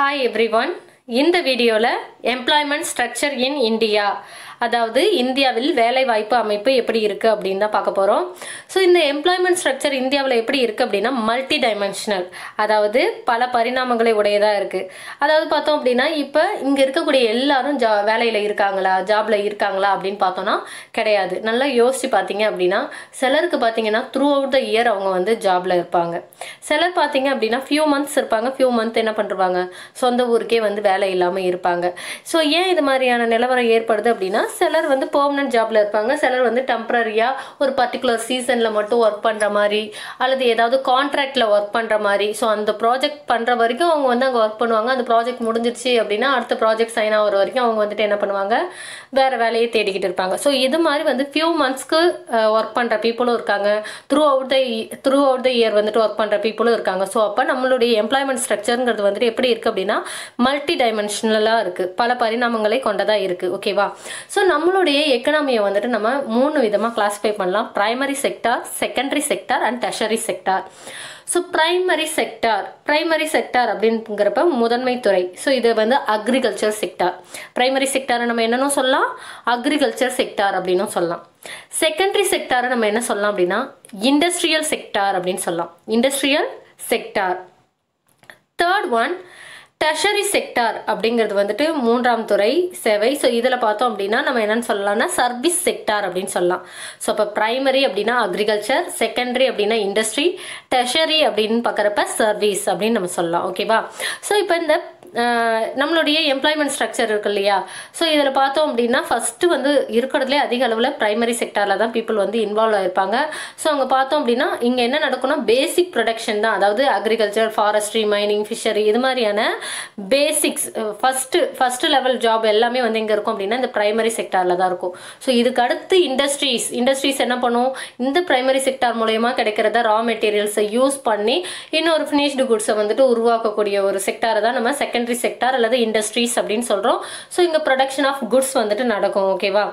Hi everyone. இந்த வீடியோல employment structure in India அதாவது இந்தியாவில் வேலை வாய்ப்பு அமைப்பு எப்படி இருக்கு அப்படினு தான் பார்க்க போறோம். சோ இந்த employment structure இந்தியாவுல எப்படி இருக்கு அப்படினா மல்டி டைமென்ஷனல். அதாவது பல பரிணாமங்களை உடையதா இருக்கு. அதாவது பார்த்தோம் அப்படினா இப்ப இங்க இருக்க கூடிய எல்லாரும் வேலையில இருக்காங்களா, ஜாப்ல இருக்காங்களா அப்படினு பார்த்தோம்னா கிடையாது. நல்லா யோசிச்சு பாத்தீங்க அப்படினா சிலருக்கு பாத்தீங்கன்னா throughout the year அவங்க வந்து ஜாப்ல இருப்பாங்க. சிலர் பாத்தீங்க அப்படினா few months இருப்பாங்க, few month என்ன பண்றாங்க சொந்த ஊருக்கே வந்து வேலை இல்லாம இருப்பாங்க. சோ ஏன் இது மாதிரியான நிலவரம் ஏற்படுது அப்படினா சிலர் வந்து பெர்மனன்ட் ஜாப்ல இருப்பாங்க, சிலர் வந்து டெம்பரரியா ஒரு பர்టిక్యులர் சீசன்ல மட்டும் வர்க் பண்ற மாதிரி அல்லது ஏதாவது கான்ட்ராக்ட்ல வர்க் பண்ற மாதிரி. சோ அந்த ப்ராஜெக்ட் பண்ற வரைக்கும் அவங்க வந்து அங்க வர்க் பண்ணுவாங்க. அந்த ப்ராஜெக்ட் முடிஞ்சிருச்சு அப்படினா அடுத்த ப்ராஜெக்ட் சைன் ஆகுற வரைக்கும் அவங்க வந்துட்டு என்ன பண்ணுவாங்க, வேற வேலையை தேடிக்கிட்டு இருப்பாங்க. சோ இது மாதிரி வந்து few monthsக்கு வர்க் பண்ற பீப்புளும் இருக்காங்க, throughout the year வந்துட்டு வர்க் பண்ற பீப்புளும் இருக்காங்க. சோ அப்ப நம்மளுடைய எம்ப்ளாய்மென்ட் ஸ்ட்ரக்சர்ங்கிறது வந்துட்டு எப்படி இருக்கு அப்படினா மல்டி டைமென்ஷனலா இருக்கு, பல பரிணாமங்களை கொண்டதா இருக்கு. ஓகேவா? சோ நம்மளுடைய எக்கனாமியை வந்துட்டு நம்ம மூணு விதமா கிளாசிஃபை பண்ணலாம். Primary sector, secondary sector and tertiary sector. So primary sector அப்படிங்கிறப்ப முதன்மை துறை. ஸோ இது வந்து அக்ரிகல்ச்சர் செக்டார். பிரைமரி செக்டாரை நம்ம என்னன்னு சொல்லலாம், அக்ரிகல்ச்சர் செக்டார் அப்படின்னு சொல்லலாம். செகண்டரி செக்டாரை நம்ம என்ன சொல்லலாம் அப்படின்னா இண்டஸ்ட்ரியல் செக்டார் அப்படின்னு சொல்லலாம், industrial sector. Third one tertiary sector அப்படிங்கிறது வந்துட்டு மூன்றாம் துறை சேவை. ஸோ இதில் பார்த்தோம் அப்படின்னா நம்ம என்னன்னு சொல்லலாம்னா சர்வீஸ் செக்டார் அப்படின்னு சொல்லலாம். ஸோ இப்போ பிரைமரி அப்படின்னா அக்ரிகல்ச்சர், செகண்டரி அப்படின்னா இண்டஸ்ட்ரி, டெர்ஷரி அப்படின்னு பார்க்குறப்ப சர்வீஸ் அப்படின்னு நம்ம சொல்லலாம். ஓகேவா? ஸோ இப்போ இந்த நம்மளுடைய எம்ப்ளாய்மெண்ட் ஸ்ட்ரக்சர் இருக்கு இல்லையா, ஸோ இதில் பார்த்தோம் அப்படின்னா ஃபர்ஸ்ட் வந்து இருக்கிறதுலே அதிக அளவில் பிரைமரி செக்டாரில் தான் பீப்புள் வந்து இன்வால்வ் ஆகிருப்பாங்க. ஸோ அங்கே பார்த்தோம் அப்படின்னா இங்கே என்ன நடக்கும்னா பேசிக் ப்ரொடக்ஷன் தான், அதாவது அக்ரிகல்ச்சர், ஃபாரஸ்ட்ரி, மைனிங், ஃபிஷரி இது மாதிரியான பேசிக்ஸ் ஃபர்ஸ்ட் லெவல் ஜாப் எல்லாமே வந்து எங்கே இருக்கும் அப்படின்னா இந்த பிரைமரி செக்டாரில் தான் இருக்கும். ஸோ இதுக்கு அடுத்து இண்டஸ்ட்ரீஸ் என்ன பண்ணும், இந்த பிரைமரி செக்டார் மூலயமா கிடைக்கிறத ரா மெட்டீரியல்ஸை யூஸ் பண்ணி இன்னொரு ஃபினிஷ்டு குட்ஸை வந்துட்டு உருவாக்கக்கூடிய ஒரு செக்டாரை தான் நம்ம செகண்டரி செக்டார் அல்லது இண்டஸ்ட்ரீஸ் அப்படின்னு சொல்றோம். ஸோ இங்க ப்ரொடக்ஷன் ஆஃப் குட்ஸ் வந்துட்டு நடக்கும். ஓகேவா?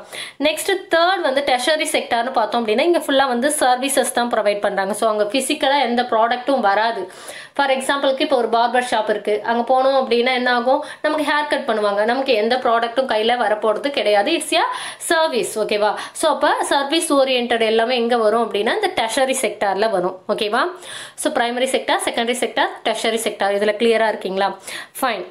நெக்ஸ்ட் தேர்ட் வந்து டெர்ஷரி செக்டார்னு பார்த்தோம் அப்படின்னா இங்க ஃபுல்லா வந்து சர்வீசஸ் தான் ப்ரொவைட் பண்றாங்க. ஸோ அங்க பிசிக்கலா எந்த ப்ராடக்ட்டும் வராது. ஃபார் எக்ஸாம்பிளுக்கு இப்போ ஒரு பார்பர் ஷாப் இருக்கு, அங்க போனோம் அப்படின்னா என்ன ஆகும், நமக்கு ஹேர் கட் பண்ணுவாங்க, நமக்கு எந்த ப்ராடக்ட்டும் கையில வரப்போறது கிடையாது. It's A service. ஓகேவா? ஸோ அப்போ சர்வீஸ் ஓரியன்ட் எல்லாமே எங்க வரும் அப்படின்னா இந்த டெர்ஷரி செக்டார்ல வரும். ஓகேவா? So primary sector, secondary sector, tertiary sector. இதுல கிளியரா இருக்கீங்களா? ஃபைன்.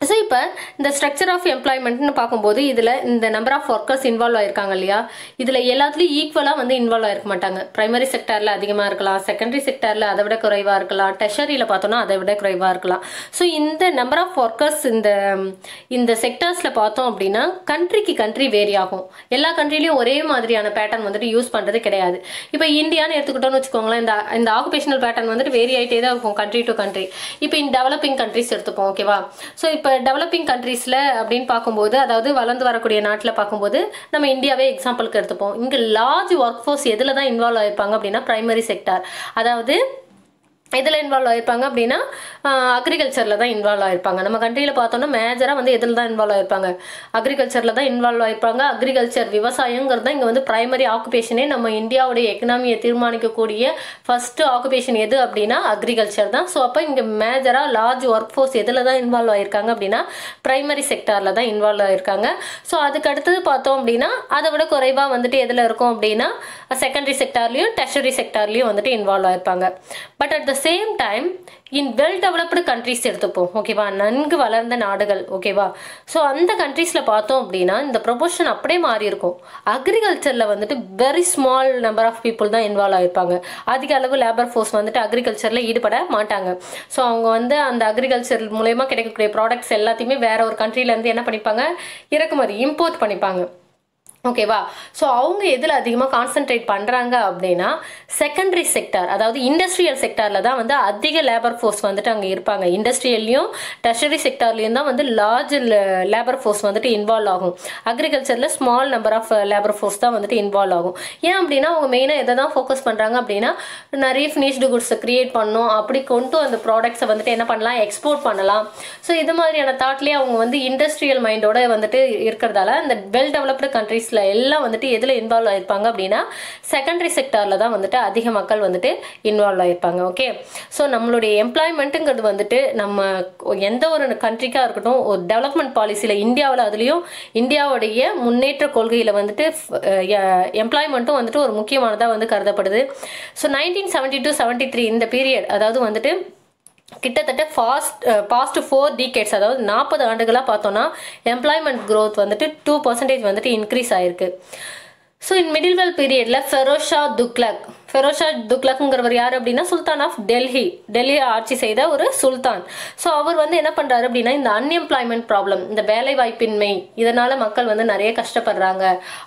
ஸோ இப்போ இந்த ஸ்ட்ரக்சர் ஆஃப் எம்ப்ளாய்மெண்ட்னு பார்க்கும்போது இதில் இந்த நம்பர் ஆஃப் ஒர்க்கர்ஸ் இன்வால்வ் ஆயிருக்காங்க இல்லையா, இதில் எல்லாத்துலேயும் ஈக்குவலாக வந்து இன்வால்வ் ஆயிருக்க மாட்டாங்க. பிரைமரி செக்டாரில் அதிகமாக இருக்கலாம், செகண்டரி செக்டாரில் அதை விட குறைவாக இருக்கலாம், டெர்ஷரியில் பார்த்தோன்னா அதை விட குறைவாக இருக்கலாம். ஸோ இந்த நம்பர் ஆஃப் ஒர்க்கர்ஸ் இந்த செக்டார்ஸில் பார்த்தோம் அப்படின்னா கண்ட்ரிக்கு கண்ட்ரி வேரி ஆகும். எல்லா கண்ட்ரிலையும் ஒரே மாதிரியான பேட்டர்ன் வந்துட்டு யூஸ் பண்ணுறது கிடையாது. இப்போ இந்தியான்னு எடுத்துக்கிட்டோன்னு வச்சுக்கோங்களேன், இந்த ஆக்குபேஷனல் பேட்டர்ன் வந்துட்டு வேரி ஆகிட்டே தான் இருக்கும் கண்ட்ரி டு கண்ட்ரி. இப்போ இந்த டெவலப்பிங் கண்ட்ரிஸ் எடுத்துப்போம். ஓகேவா? ஸோ இப்போ டெவலப்பிங் கண்ட்ரீஸ்ல அப்படின்னு பார்க்கும்போது, அதாவது வளர்ந்து வரக்கூடிய நாட்டில் பார்க்கும்போது நம்ம இந்தியாவே எக்ஸாம்பிளுக்கு எடுத்துப்போம். இங்க லார்ஜ் ஒர்க் ஃபோர்ஸ் எதுல தான் இன்வால்வ் ஆயிருப்பாங்க அப்படின்னா பிரைமரி செக்டார். அதாவது எதில் இன்வால்வ் ஆயிருப்பாங்க அப்படின்னா அக்ரிகல்ச்சரில் தான் இன்வால்வ் ஆயிருப்பாங்க. நம்ம கண்ட்ரியில் பார்த்தோம்னா மேஜராக வந்து எதில் தான் இன்வால்வ் ஆயிருப்பாங்க, அக்ரிகல்ச்சரில் தான் இன்வால்வ் ஆயிருப்பாங்க. அக்ரிகல்ச்சர் விவசாயங்கிறது தான் இங்கே வந்து பிரைமரி ஆக்குபேஷனே. நம்ம இந்தியாவுடைய எக்கனாமியை தீர்மானிக்கக்கூடிய ஃபர்ஸ்ட் ஆக்குபேஷன் எது அப்படின்னா அக்ரிகல்ச்சர் தான். ஸோ அப்போ இங்கே மேஜராக லார்ஜ் ஒர்க் ஃபோர்ஸ் எதில் தான் இன்வால்வ் ஆயிருக்காங்க அப்படின்னா பிரைமரி செக்டாரில் தான் இன்வால்வ் ஆயிருக்காங்க. ஸோ அதுக்கு அடுத்தது பார்த்தோம் அப்படின்னா அதை விட குறைவாக வந்துட்டு எதில் இருக்கும் அப்படின்னா செகண்டரி செக்டார்லையும் டெர்ஷரி செக்டார்லையும் வந்துட்டு இன்வால்வ் ஆயிருப்பாங்க. But at the same time in well developed countries எடுத்துப்போம். ஓகேவா? நன்கு வளர்ந்த நாடுகள். ஓகேவா? ஸோ அந்த கண்ட்ரீஸில் பார்த்தோம் அப்படின்னா இந்த ப்ரொபோர்ஷன் அப்படியே மாறி இருக்கும். அக்ரிகல்ச்சரில் வந்துட்டு very small number of people தான் இன்வால்வ் ஆயிருப்பாங்க. அதிக அளவு லேபர் ஃபோர்ஸ் வந்துட்டு அக்ரிகல்ச்சரில் ஈடுபட மாட்டாங்க. ஸோ அவங்க வந்து அந்த அக்ரிகல்ச்சர் மூலயமா கிடைக்கக்கூடிய ப்ராடக்ட்ஸ் எல்லாத்தையுமே வேற ஒரு கண்ட்ரிலேருந்து என்ன பண்ணிப்பாங்க, இறக்குமதி இம்போர்ட் பண்ணிப்பாங்க. ஓகேவா? ஸோ அவங்க எதில் அதிகமாக கான்சென்ட்ரேட் பண்ணுறாங்க அப்படின்னா செகண்டரி செக்டார், அதாவது இண்டஸ்ட்ரியல் செக்டாரில் தான் வந்து அதிக லேபர் ஃபோர்ஸ் வந்துட்டு அங்கே இருப்பாங்க. இண்டஸ்ட்ரியல்லையும் டெர்ஷரி செக்டார்லையும் தான் வந்து லார்ஜ் லேபர் ஃபோர்ஸ் வந்துட்டு இன்வால்வ் ஆகும். அக்ரிகல்ச்சரில் small number of labour force தான் வந்துட்டு இன்வால்வ் ஆகும். ஏன் அப்படின்னா அவங்க மெயினாக எதை தான் ஃபோக்கஸ் பண்ணுறாங்க அப்படின்னா நிறைய ஃபினிஷ்டு குட்ஸை கிரியேட் பண்ணணும், அப்படி கொண்டு அந்த ப்ராடக்ட்ஸை வந்துட்டு என்ன பண்ணலாம், எக்ஸ்போர்ட் பண்ணலாம். ஸோ இது மாதிரியான தாட்லேயே அவங்க வந்து இண்டஸ்ட்ரியல் மைண்டோட வந்துட்டு இருக்கிறதால இந்த வெல் டெவலப்டு கண்ட்ரீஸ் கண்ட்ரீஸில் எல்லாம் வந்துட்டு எதில் இன்வால்வ் ஆகிருப்பாங்க அப்படின்னா செகண்டரி செக்டாரில் தான் வந்துட்டு அதிக மக்கள் வந்துட்டு இன்வால்வ் ஆகிருப்பாங்க. ஓகே, ஸோ நம்மளுடைய எம்ப்ளாய்மெண்ட்டுங்கிறது வந்துட்டு நம்ம எந்த ஒரு கண்ட்ரிக்காக இருக்கட்டும், ஒரு டெவலப்மெண்ட் பாலிசியில் இந்தியாவில் அதுலேயும் இந்தியாவுடைய முன்னேற்ற கொள்கையில் வந்துட்டு எம்ப்ளாய்மெண்ட்டும் வந்துட்டு ஒரு முக்கியமானதாக வந்து கருதப்படுது. ஸோ 1972-73 இந்த பீரியட், அதாவது வந்துட்டு கிட்டத்தட்ட பாஸ்ட் 4 decades, அதாவது 40 ஆண்டுகளாக பார்த்தோன்னா எம்ப்ளாய்மெண்ட் க்ரோத் வந்துட்டு 2% வந்துட்டு இன்க்ரீஸ் ஆயிருக்கு. ஸோ இன் மிடில்வெல் பீரியடில் ஃபெரோஷா துக்லக்ங்கிறவர் யார் அப்படின்னா சுல்தான் ஆஃப் டெல்லி ஆட்சி செய்த ஒரு சுல்தான். ஸோ அவர் வந்து என்ன பண்ணுறாரு அப்படின்னா இந்த அன்எம்ப்ளாய்மெண்ட் ப்ராப்ளம், இந்த வேலை வாய்ப்பின்மை, இதனால் மக்கள் வந்து நிறைய கஷ்டப்படுறாங்க,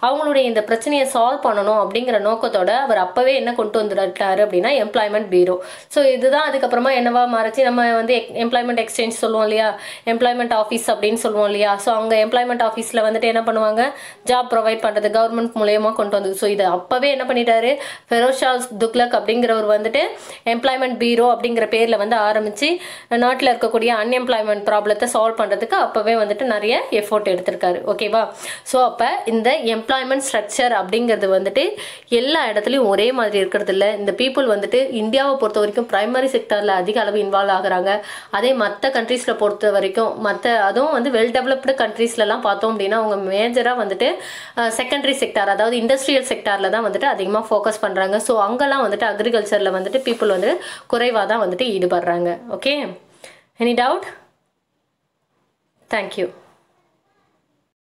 அவங்களுடைய இந்த பிரச்சனையை சால்வ் பண்ணணும் அப்படிங்கிற நோக்கத்தோட அவர் அப்போவே என்ன கொண்டு வந்துட்டாரு அப்படின்னா எம்ப்ளாய்மெண்ட் பீரோ. ஸோ இதுதான் அதுக்கப்புறமா என்னவா மாறிச்சு, நம்ம வந்து எம்ப்ளாய்மெண்ட் எக்ஸ்சேஞ்ச் சொல்லுவோம் இல்லையா, எம்ப்ளாய்மெண்ட் ஆஃபீஸ் அப்படின்னு சொல்லுவோம் இல்லையா. ஸோ அங்கே எம்ப்ளாய்மெண்ட் ஆஃபீஸில் வந்துட்டு என்ன பண்ணுவாங்க, ஜாப் ப்ரொவைட் பண்ணுறது கவர்மெண்ட் மூலயமா கொண்டு வந்து. ஸோ இதை அப்போவே என்ன பண்ணிட்டாரு, ஃபெரோஷா துக்லக் அப்படிங்கிறவர் வந்துட்டு எம்ப்ளாய்மெண்ட் பீரோ அப்படிங்கிற பேரில் வந்து ஆரம்பித்து நாட்டில் இருக்கக்கூடிய அன்எம்ப்ளாய்மெண்ட் ப்ராப்ளத்தை சால்வ் பண்ணுறதுக்கு அப்போவே வந்துட்டு நிறைய எஃபோர்ட் எடுத்திருக்காரு. ஓகேவா. ஸோ அப்போ இந்த எம்ப்ளாய்மெண்ட் ஸ்ட்ரக்சர் அப்படிங்கிறது வந்துட்டு எல்லா இடத்துலையும் ஒரே மாதிரி இருக்கிறது இல்லை. இந்த பீப்புள் வந்துட்டு இந்தியாவை பொறுத்த வரைக்கும் ப்ரைமரி செக்டரில் அதிக அளவு இன்வால்வ் ஆகுறாங்க. அதே மற்ற கண்ட்ரீஸில் பொறுத்த வரைக்கும் அதுவும் வந்து வெல் டெவலப்டு கண்ட்ரீஸ்லலாம் பார்த்தோம் அப்படின்னா அவங்க மேஜராக வந்துட்டு செகண்டரி செக்டார், அதாவது இண்டஸ்ட்ரியல் செக்டாரில் தான் வந்துட்டு அதிகமாக ஃபோக்கஸ் பண்ணுறாங்க. ஸோ அங்கெல்லாம் வந்துட்டு அக்ரிகல்ச்சரில் வந்துட்டு பீப்புள் வந்து குறைவாக தான் வந்துட்டு ஈடுபடுறாங்க. Okay, any doubt? தேங்க்யூ.